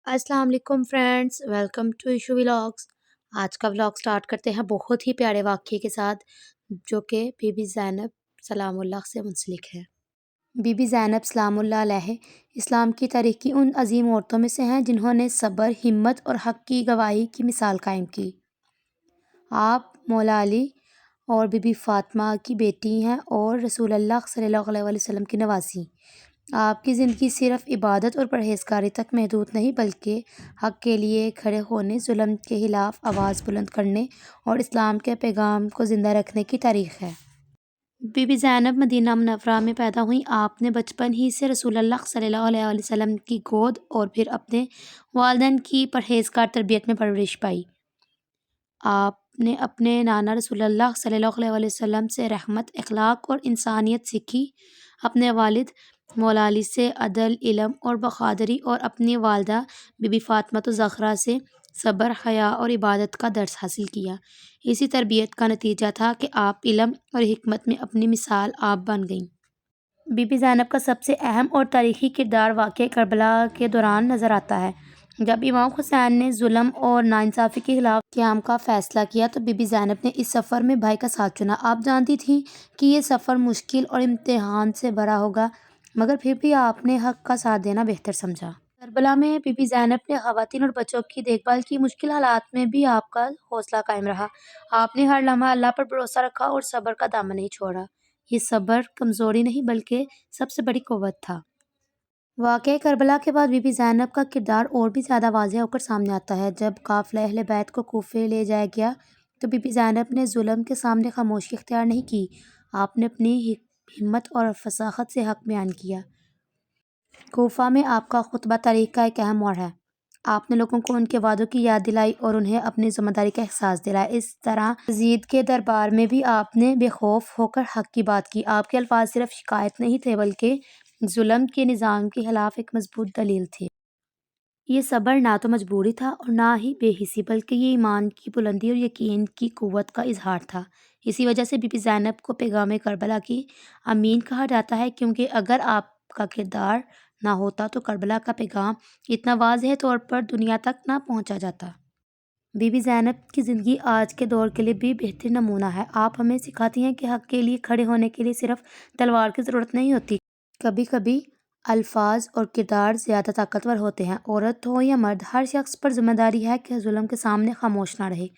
अस्सलाम वालेकुम friends, welcome to Ishu vlogs. आज का व्लॉग स्टार्ट करते हैं बहुत ही प्यारे वाक़ये के साथ, जो कि बीबी ज़ैनब सलामुल्लाह से मुंसलिक है। बीबी ज़ैनब सलामुल्लाह अलैह इस्लाम की तारीख़ की उन अज़ीम औरतों में से हैं जिन्होंने सब्र, हिम्मत और हक़ की गवाही की मिसाल कायम की। आप मौला अली और बीबी फ़ातिमा की बेटी हैं और रसूलुल्लाह सल्लल्लाहु अलैहि वसल्लम की नवासी। आपकी ज़िंदगी सिर्फ़ इबादत और परहेज़गारी तक महदूद नहीं बल्कि हक़ के लिए खड़े होने, ज़ुल्म के ख़िलाफ़ आवाज़ बुलंद करने और इस्लाम के पैगाम को ज़िंदा रखने की तारीख़ है। बीबी ज़ैनब मदीना मुनव्वरा में पैदा हुईं। आपने बचपन ही से रसूलुल्लाह सल्लल्लाहु अलैहि वसल्लम की गोद और फिर अपने वालिदैन की परहेज़गार तरबियत में परवरिश पाई। आपने अपने नाना रसूलुल्लाह सल्लल्लाहु अलैहि वसल्लम से रहमत, अखलाक और इंसानियत सीखी। अपने वालिद मौला अली से अदल, इल्म और बहादुरी और अपनी वालिदा बीबी फ़ातिमा ज़हरा से सब्र, हया और इबादत का दर्स हासिल किया। इसी तरबियत का नतीजा था कि आप इल्म और हिकमत में अपनी मिसाल आप बन गईं। बीबी ज़ैनब का सबसे अहम और तारीख़ी किरदार वाक़या करबला के दौरान नज़र आता है। जब इमाम हुसैन ने ज़ुल्म और नाइंसाफ़ी के ख़िलाफ़ क़याम का फ़ैसला किया तो बीबी ज़ैनब ने इस सफ़र में भाई का साथ चुना। आप जानती थीं कि ये सफ़र मुश्किल और इम्तिहान से भरा होगा, मगर फिर भी आपने हक़ का साथ देना बेहतर समझा। करबला में बीबी ज़ैनब ने ख़वातीन और बच्चों की देखभाल की। मुश्किल हालात में भी आपका हौसला कायम रहा। आपने हर लम्हा अल्लाह पर भरोसा रखा और सब्र का दामन नहीं छोड़ा। ये सब्र कमज़ोरी नहीं बल्कि सबसे बड़ी क़ुव्वत था। वाक़या करबला के बाद बीबी ज़ैनब का किरदार और भी ज़्यादा वाज़ेह होकर सामने आता है। जब काफ़िला अहले बैत को कूफ़े ले जाया गया तो बीबी ज़ैनब ने ज़ुल्म के सामने खामोशी इख्तियार नहीं की। आपने अपनी हिम्मत और फ़साहत से हक़ बयान किया। कूफ़ा में आपका खुतबा तारीख़ का एक अहम मोड़ है। आपने लोगों को उनके वादों की याद दिलाई और उन्हें अपनी ज़िम्मेदारी का एहसास दिलाया। इस तरह यज़ीद के दरबार में भी आपने बेखौफ होकर हक़ की बात की। आपके अल्फाज सिर्फ़ शिकायत नहीं थे बल्कि ज़ुल्म के निज़ाम के ख़िलाफ़ एक मज़बूत दलील थे। ये सब्र ना तो मजबूरी था और ना ही बेहिसी, बल्कि ये ईमान की बुलंदी और यकीन की क़ुव्वत का इज़हार था। इसी वजह से बीबी ज़ैनब को पैगाम करबला की अमीन कहा जाता है, क्योंकि अगर आपका किरदार ना होता तो करबला का पैगाम इतना वाज़ेह तौर पर दुनिया तक ना पहुँचा जाता। बीबी ज़ैनब की ज़िंदगी आज के दौर के लिए भी बेहतर नमूना है। आप हमें सिखाती हैं कि हक़ के लिए खड़े होने के लिए सिर्फ़ तलवार की ज़रूरत नहीं होती। कभी कभी अल्फाज और किरदार ज़्यादा ताकतवर होते हैं। औरत हो या मर्द, हर शख्स पर ज़िम्मेदारी है कि ज़ुल्म के सामने खामोश ना रहे।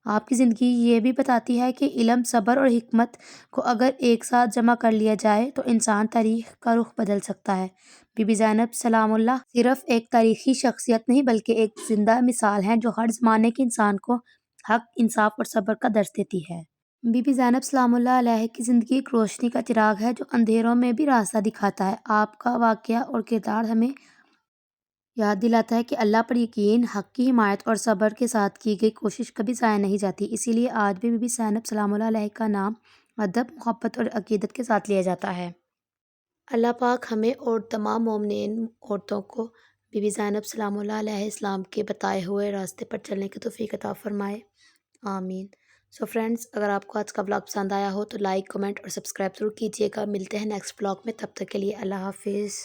आपकी ज़िंदगी ये भी बताती है कि इल्म, सब्र और हिकमत को अगर एक साथ जमा कर लिया जाए तो इंसान तारीख़ का रुख बदल सकता है। बीबी ज़ैनब सलामुल्लाह सिर्फ़ एक तारीख़ी शख्सियत नहीं बल्कि एक ज़िंदा मिसाल हैं जो हर ज़माने के इंसान को हक़, इंसाफ़ और सब्र का दर्स देती है। बीबी ज़ैनब सलामुल्लाह अलैह की ज़िंदगी एक रोशनी का चिराग है जो अंधेरों में भी रास्ता दिखाता है। आपका वाक़या और किरदार हमें याद दिलाता है कि अल्लाह पर यकीन, हक़ की हिमायत और सब्र के साथ की गई कोशिश कभी ज़ाया नहीं जाती। इसीलिए आज भी बीबी ज़ैनब सलामुल्लाह अलैह का नाम अदब, मोहब्बत और अक़ीदत के साथ लिया जाता है। अल्लाह पाक हमें और तमाम मोमिनीन औरतों को बीबी ज़ैनब सलामुल्लाह अलैह इस्लाम के बताए हुए रास्ते पर चलने की तौफ़ीक़ अता फ़रमाए। आमीन। सो फ्रेंड्स, अगर आपको आज का व्लॉग पसंद आया हो तो लाइक, कमेंट और सब्सक्राइब ज़रूर कीजिएगा। मिलते हैं नेक्स्ट व्लॉग में, तब तक के लिए अल्लाह हाफ़िज़।